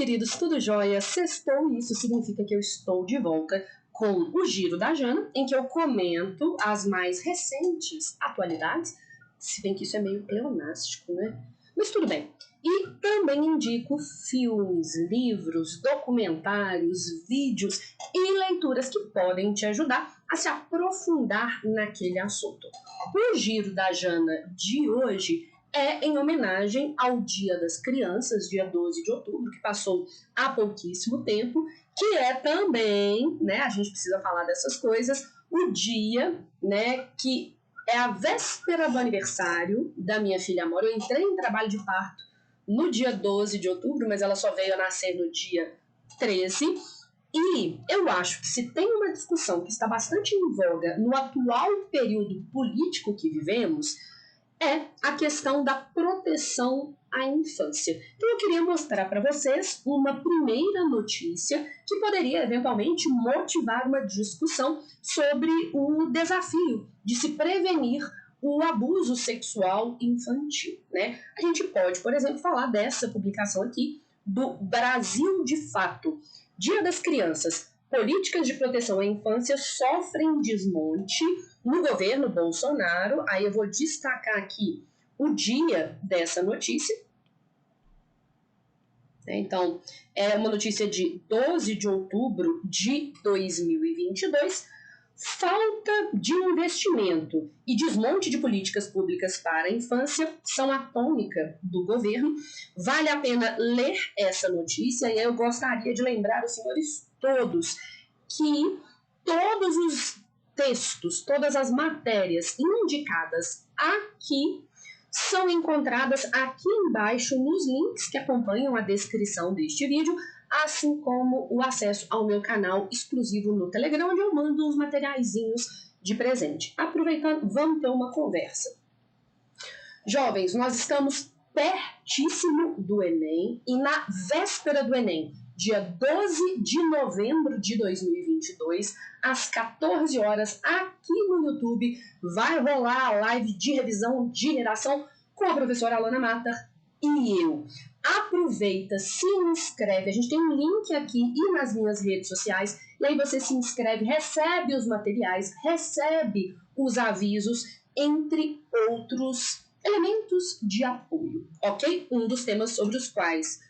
queridos, tudo jóia? Sextou e isso significa que eu estou de volta com o Giro da Jana, em que eu comento as mais recentes atualidades, se bem que isso é meio pleonástico, né? Mas tudo bem. E também indico filmes, livros, documentários, vídeos e leituras que podem te ajudar a se aprofundar naquele assunto. O Giro da Jana de hoje é em homenagem ao Dia das Crianças, dia 12 de outubro, que passou há pouquíssimo tempo, que é também, né, a gente precisa falar dessas coisas, o dia, né, que é a véspera do aniversário da minha filha Amora. Eu entrei em trabalho de parto no dia 12 de outubro, mas ela só veio a nascer no dia 13. E eu acho que se tem uma discussão que está bastante em voga no atual período político que vivemos, é a questão da proteção à infância. Então eu queria mostrar para vocês uma primeira notícia que poderia eventualmente motivar uma discussão sobre o desafio de se prevenir o abuso sexual infantil, né? A gente pode, por exemplo, falar dessa publicação aqui do Brasil de Fato. Dia das Crianças. Políticas de proteção à infância sofrem desmonte no governo Bolsonaro. Aí eu vou destacar aqui o dia dessa notícia. Então, é uma notícia de 12 de outubro de 2022. Falta de investimento e desmonte de políticas públicas para a infância são a tônica do governo. Vale a pena ler essa notícia e eu gostaria de lembrar os senhores todos que todos os textos, todas as matérias indicadas aqui são encontradas aqui embaixo nos links que acompanham a descrição deste vídeo, assim como o acesso ao meu canal exclusivo no Telegram, onde eu mando uns materiaizinhos de presente. Aproveitando, vamos ter uma conversa. Jovens, nós estamos pertíssimo do Enem e na véspera do Enem, dia 12 de novembro de 2022, às 14 horas, aqui no YouTube, vai rolar a live de revisão de redação com a professora Alana Matar e eu. Aproveita, se inscreve, a gente tem um link aqui e nas minhas redes sociais, e aí você se inscreve, recebe os materiais, recebe os avisos, entre outros elementos de apoio, ok? Um dos temas sobre os quais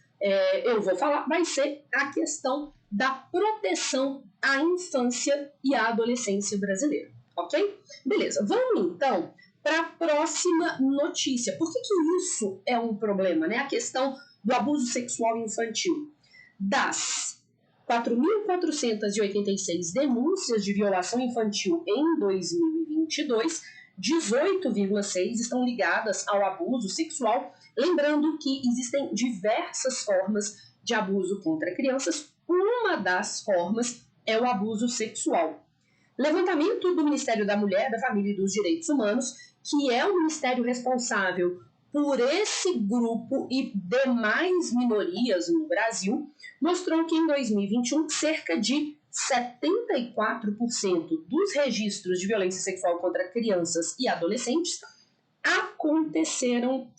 eu vou falar vai ser a questão da proteção à infância e à adolescência brasileira, ok? Beleza, vamos então para a próxima notícia. Por que isso é um problema, né? A questão do abuso sexual infantil. Das 4.486 denúncias de violação infantil em 2022, 18,6 estão ligadas ao abuso sexual, lembrando que existem diversas formas de abuso contra crianças. Uma das formas é o abuso sexual. Levantamento do Ministério da Mulher, da Família e dos Direitos Humanos, que é o ministério responsável por esse grupo e demais minorias no Brasil, mostrou que em 2021 cerca de 74% dos registros de violência sexual contra crianças e adolescentes aconteceram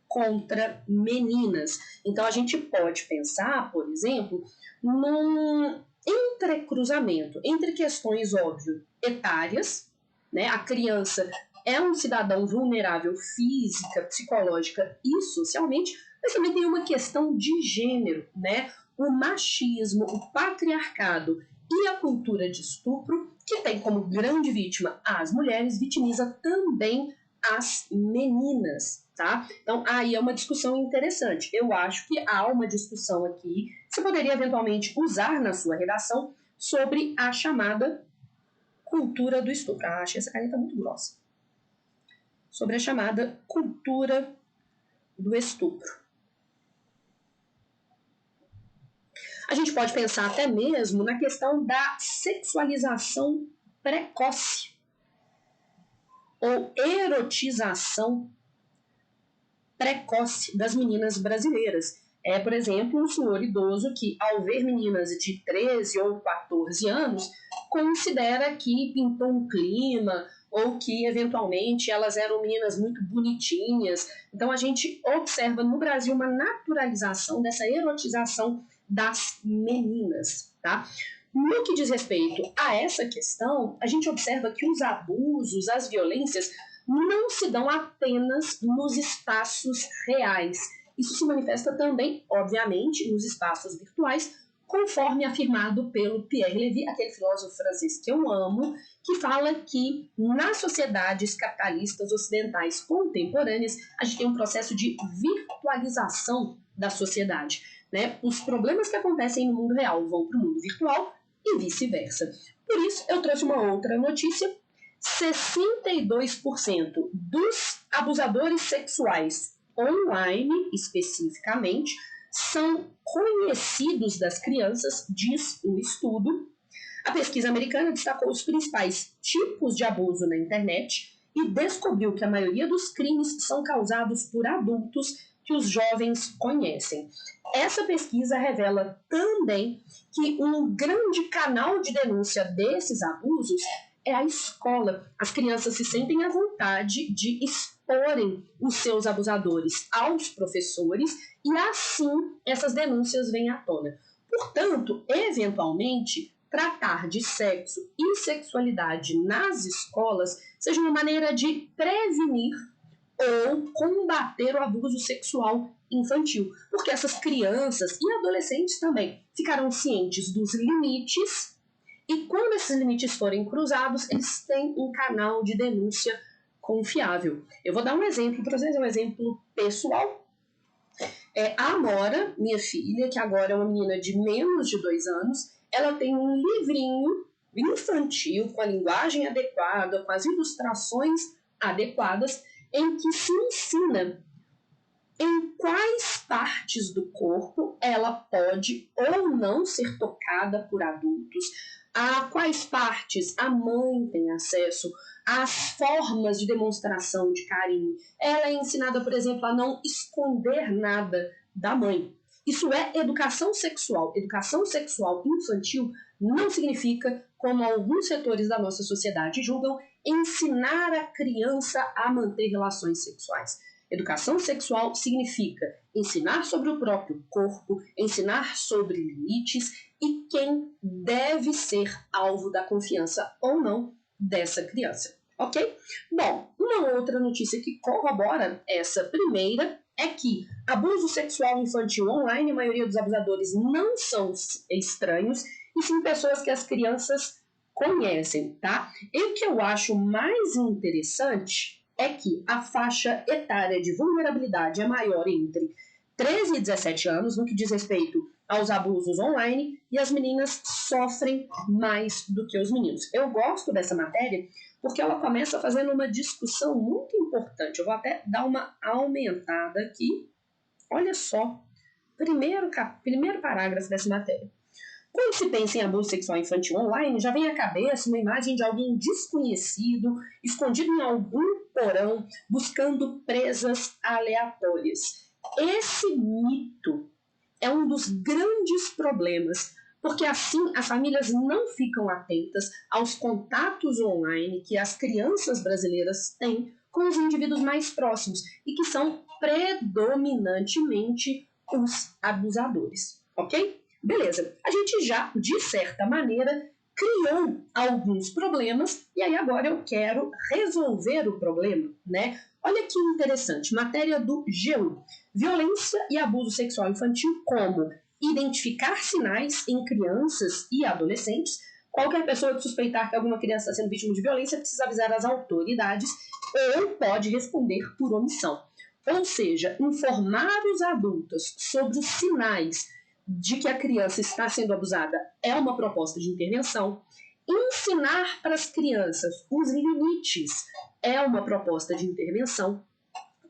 contra meninas. Então a gente pode pensar, por exemplo, num entrecruzamento entre questões, óbvio, etárias, né? A criança é um cidadão vulnerável física, psicológica e socialmente, mas também tem uma questão de gênero, né? O machismo, o patriarcado e a cultura de estupro, que tem como grande vítima as mulheres, vitimiza também as meninas, tá? Então aí é uma discussão interessante. Eu acho que há uma discussão aqui que você poderia eventualmente usar na sua redação sobre a chamada cultura do estupro. Ah, achei essa caneta muito grossa. Sobre a chamada cultura do estupro. A gente pode pensar até mesmo na questão da sexualização precoce ou erotização precoce das meninas brasileiras. Por exemplo, um senhor idoso que, ao ver meninas de 13 ou 14 anos, considera que pintou um clima ou que, eventualmente, elas eram meninas muito bonitinhas. Então, a gente observa no Brasil uma naturalização dessa erotização das meninas, tá? No que diz respeito a essa questão, a gente observa que os abusos, as violências, não se dão apenas nos espaços reais. Isso se manifesta também, obviamente, nos espaços virtuais, conforme afirmado pelo Pierre Levy, aquele filósofo francês que eu amo, que fala que nas sociedades capitalistas ocidentais contemporâneas, a gente tem um processo de virtualização da sociedade, né? Os problemas que acontecem no mundo real vão para o mundo virtual e vice-versa. Por isso, eu trouxe uma outra notícia. 62% dos abusadores sexuais online, especificamente, são conhecidos das crianças, diz um estudo. A pesquisa americana destacou os principais tipos de abuso na internet e descobriu que a maioria dos crimes são causados por adultos que os jovens conhecem. Essa pesquisa revela também que um grande canal de denúncia desses abusos é a escola. As crianças se sentem à vontade de exporem os seus abusadores aos professores e assim essas denúncias vêm à tona. Portanto, eventualmente, tratar de sexo e sexualidade nas escolas seja uma maneira de prevenir ou combater o abuso sexual infantil, porque essas crianças e adolescentes também ficarão cientes dos limites e quando esses limites forem cruzados, eles têm um canal de denúncia confiável. Eu vou dar um exemplo para vocês, um exemplo pessoal. A Amora, minha filha, que agora é uma menina de menos de 2 anos, ela tem um livrinho infantil com a linguagem adequada, com as ilustrações adequadas, em que se ensina em quais partes do corpo ela pode ou não ser tocada por adultos, a quais partes a mãe tem acesso, as formas de demonstração de carinho. Ela é ensinada, por exemplo, a não esconder nada da mãe. Isso é educação sexual. Educação sexual infantil não significa, como alguns setores da nossa sociedade julgam, ensinar a criança a manter relações sexuais. Educação sexual significa ensinar sobre o próprio corpo, ensinar sobre limites e quem deve ser alvo da confiança ou não dessa criança, ok? Bom, uma outra notícia que corrobora essa primeira é que abuso sexual infantil online, a maioria dos abusadores não são estranhos, e sim pessoas que as crianças conhecem, tá? E o que eu acho mais interessante é que a faixa etária de vulnerabilidade é maior entre 13 e 17 anos, no que diz respeito aos abusos online, e as meninas sofrem mais do que os meninos. Eu gosto dessa matéria porque ela começa fazendo uma discussão muito importante. Eu vou até dar uma aumentada aqui. Olha só, primeiro parágrafo dessa matéria. Quando se pensa em abuso sexual infantil online, já vem à cabeça uma imagem de alguém desconhecido, escondido em algum porão, buscando presas aleatórias. Esse mito é um dos grandes problemas, porque assim as famílias não ficam atentas aos contatos online que as crianças brasileiras têm com os indivíduos mais próximos e que são predominantemente os abusadores, ok? Beleza, a gente já, de certa maneira, criou alguns problemas e aí agora eu quero resolver o problema, né? Olha que interessante, matéria do G1. Violência e abuso sexual infantil, como identificar sinais em crianças e adolescentes. Qualquer pessoa que suspeitar que alguma criança está sendo vítima de violência precisa avisar as autoridades ou pode responder por omissão. Ou seja, informar os adultos sobre os sinais de que a criança está sendo abusada é uma proposta de intervenção. Ensinar para as crianças os limites é uma proposta de intervenção.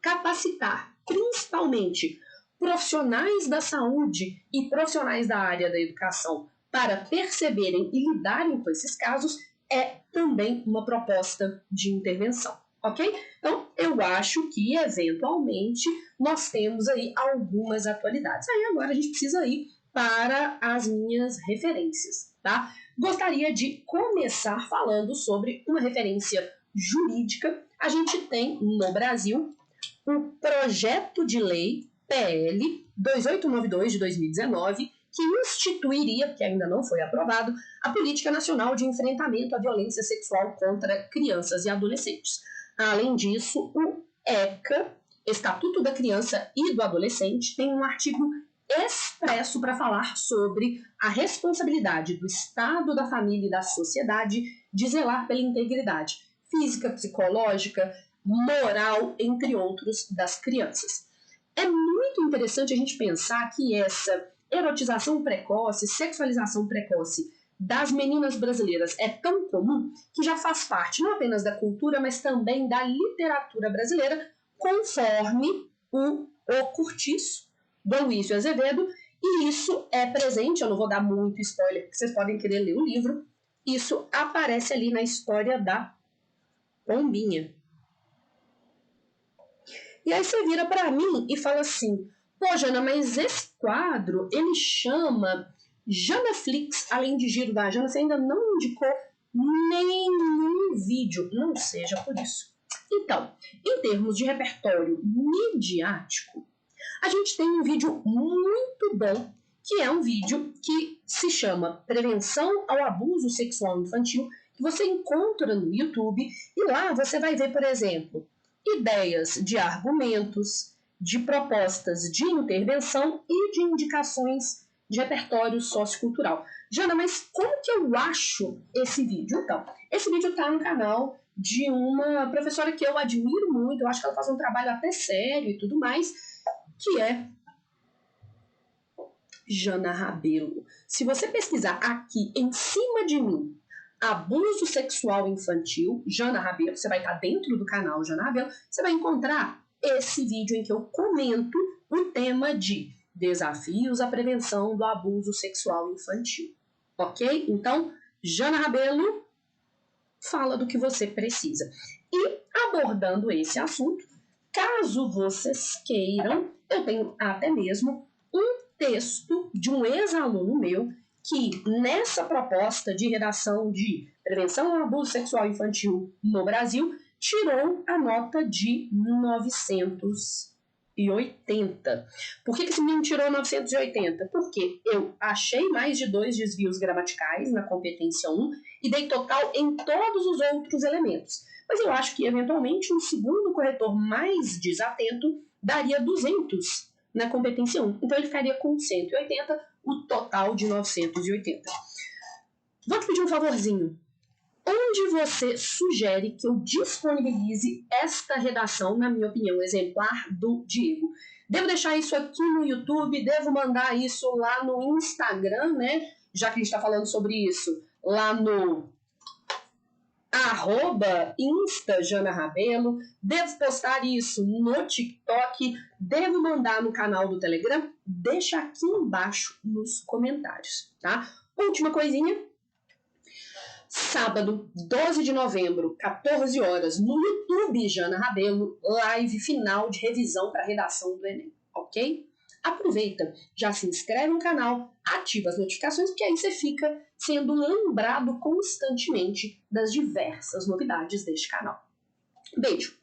Capacitar, principalmente, profissionais da saúde e profissionais da área da educação para perceberem e lidarem com esses casos é também uma proposta de intervenção, ok? Então, eu acho que, eventualmente, nós temos aí algumas atualidades. Aí agora a gente precisa ir para as minhas referências, tá? Gostaria de começar falando sobre uma referência jurídica. A gente tem no Brasil o projeto de lei PL 2892 de 2019, que instituiria, que ainda não foi aprovado, a Política Nacional de Enfrentamento à Violência Sexual contra Crianças e Adolescentes. Além disso, o ECA, Estatuto da Criança e do Adolescente, tem um artigo expresso para falar sobre a responsabilidade do Estado, da família e da sociedade de zelar pela integridade física, psicológica, moral, entre outros, das crianças. É muito interessante a gente pensar que essa erotização precoce, sexualização precoce das meninas brasileiras é tão comum que já faz parte não apenas da cultura, mas também da literatura brasileira, conforme o Curtiço, do Aloysio Azevedo, e isso é presente, eu não vou dar muito spoiler, porque vocês podem querer ler o livro, isso aparece ali na história da Pombinha. E aí você vira para mim e fala assim, pô, Jana, mas esse quadro, ele chama Janaflix, além de Giro da Jana, você ainda não indicou nenhum vídeo, não seja por isso. Então, em termos de repertório midiático, a gente tem um vídeo muito bom, que é um vídeo que se chama Prevenção ao Abuso Sexual Infantil, que você encontra no YouTube, e lá você vai ver, por exemplo, ideias de argumentos, de propostas de intervenção e de indicações de repertório sociocultural. Jana, mas como que eu acho esse vídeo? Então, esse vídeo está no canal de uma professora que eu admiro muito, eu acho que ela faz um trabalho até sério e tudo mais, que é Jana Rabelo. Se você pesquisar aqui em cima de mim, abuso sexual infantil, Jana Rabelo, você vai estar dentro do canal Jana Rabelo, você vai encontrar esse vídeo em que eu comento o tema de desafios à prevenção do abuso sexual infantil. Ok? Então, Jana Rabelo fala do que você precisa. E abordando esse assunto, caso vocês queiram, eu tenho até mesmo um texto de um ex-aluno meu que, nessa proposta de redação de prevenção ao abuso sexual infantil no Brasil, tirou a nota de 980. Por que esse menino tirou 980? Porque eu achei mais de 2 desvios gramaticais na competência 1 e dei total em todos os outros elementos. Mas eu acho que, eventualmente, um segundo corretor mais desatento daria 200 na competência 1. Então, ele ficaria com 180, o total de 980. Vou te pedir um favorzinho. Onde você sugere que eu disponibilize esta redação, na minha opinião, exemplar do Diego? Devo deixar isso aqui no YouTube? Devo mandar isso lá no Instagram, né? Já que a gente está falando sobre isso, lá no @InstaJanaRabelo, devo postar isso no TikTok, devo mandar no canal do Telegram? Deixa aqui embaixo nos comentários, tá? Última coisinha, sábado, 12 de novembro, 14 horas, no YouTube Jana Rabelo, live final de revisão para redação do Enem, ok? Aproveita, já se inscreve no canal, ativa as notificações, porque aí você fica sendo lembrado constantemente das diversas novidades deste canal. Beijo!